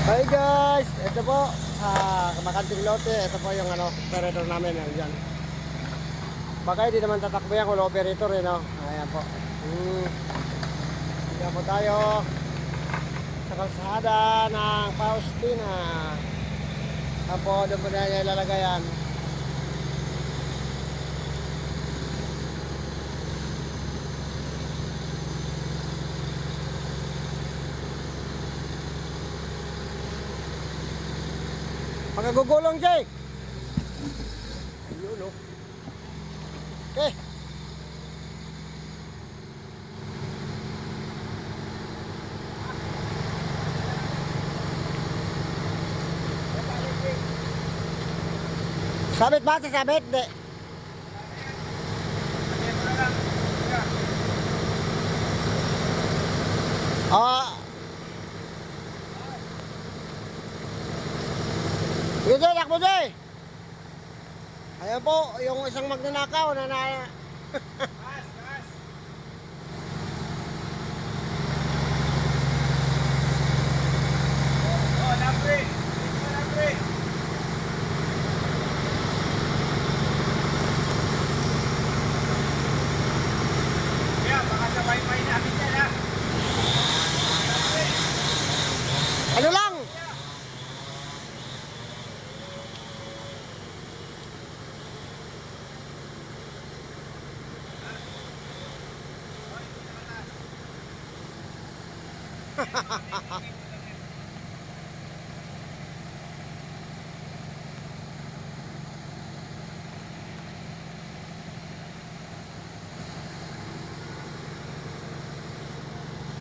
Hi guys, ito po sa Kamakanting Lote. Ito po yung operator namin yan. Baka hindi naman tatakbo yan kung operator no. Ayan po. Tingnan po tayo sa kalsada ng Faustina. Ayan po, doon po na ilalagay yan. Magagugulong, Jay. Ayun, no. Okay. Sabit ba? Sabit? Di. Sige, Jay, takbo, Jay. Ayan po, yung isang magnanakaw na Gas, gas. Oh, lambre. Ito lambre. Kaya, baka sabay-bay namin yan, ha? Lambre. ano lang? Oh, hindi naman na.